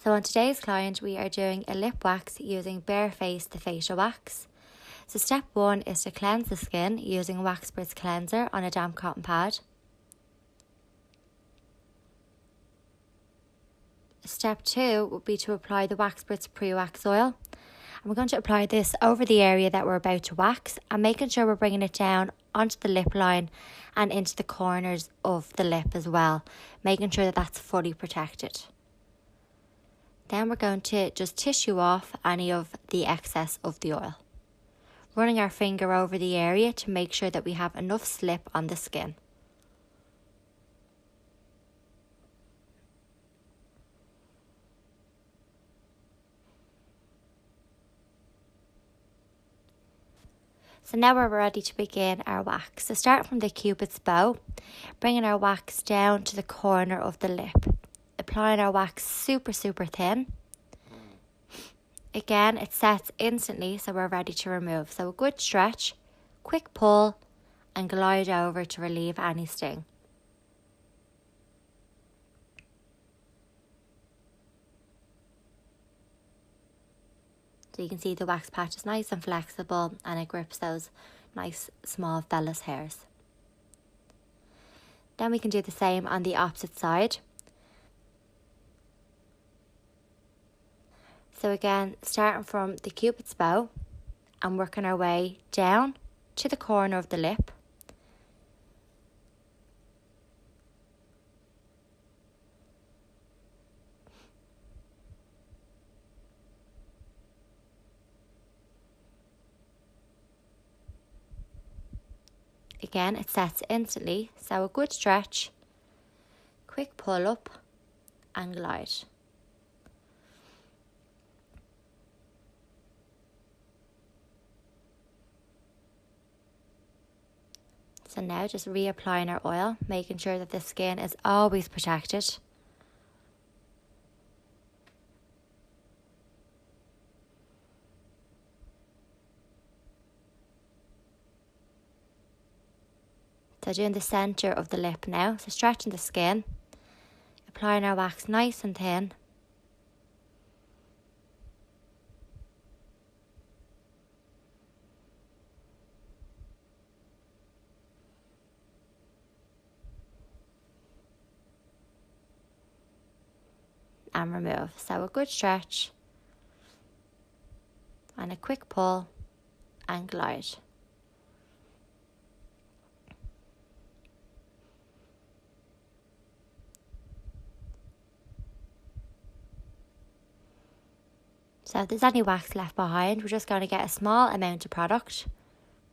So on today's client, we are doing a lip wax using Bare Face the facial wax. So step 1 is to cleanse the skin using Waxperts cleanser on a damp cotton pad. Step 2 would be to apply the Waxperts pre-wax oil. And we're going to apply this over the area that we're about to wax and making sure we're bringing it down onto the lip line and into the corners of the lip as well, making sure that that's fully protected. Then we're going to just tissue off any of the excess of the oil, running our finger over the area to make sure that we have enough slip on the skin. So now we're ready to begin our wax. So start from the cupid's bow, bringing our wax down to the corner of the lip. Applying our wax super thin. Again, it sets instantly, so we're ready to remove. So a good stretch, quick pull, and glide over to relieve any sting. So you can see the wax patch is nice and flexible and it grips those nice small vellus hairs. Then we can do the same on the opposite side. So again, starting from the cupid's bow and working our way down to the corner of the lip. Again, it sets instantly, so a good stretch, quick pull up and glide. So now just reapplying our oil, making sure that the skin is always protected. So doing the centre of the lip now, so stretching the skin, applying our wax nice and thin. And remove. So a good stretch and a quick pull and glide. So if there's any wax left behind, we're just going to get a small amount of product,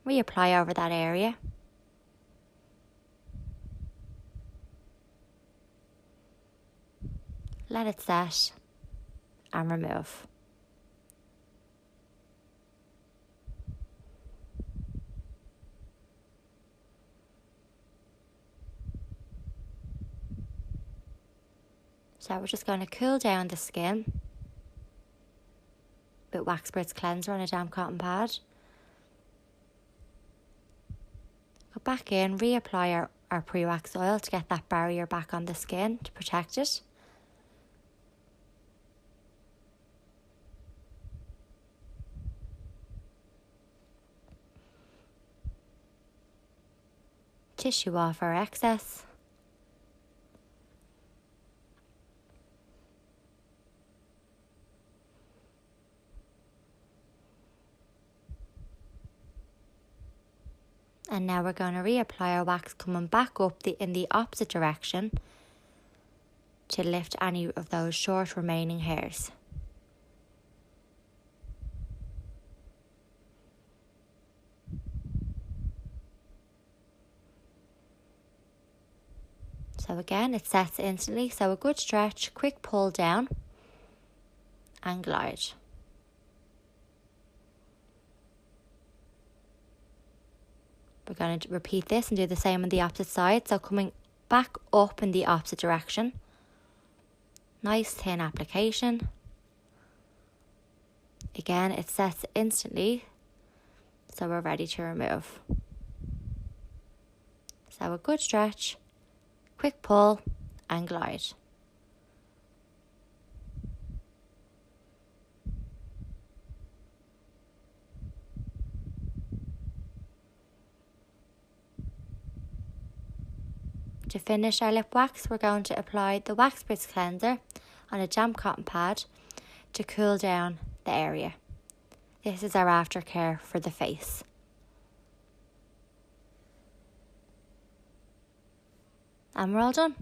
reapply over that area. Let it set and remove. So we're just going to cool down the skin with Waxperts cleanser on a damp cotton pad. Go back in, reapply our pre-wax oil to get that barrier back on the skin to protect it. Tissue off our excess. And now we're going to reapply our wax, coming back up in the opposite direction to lift any of those short remaining hairs. So again, it sets instantly, so a good stretch, quick pull down and glide. We're going to repeat this and do the same on the opposite side. So coming back up in the opposite direction. Nice thin application. Again, it sets instantly, so we're ready to remove. So a good stretch, quick pull and glide. To finish our lip wax, we're going to apply the Waxperts cleanser on a damp cotton pad to cool down the area. This is our aftercare for the face. And we're all done.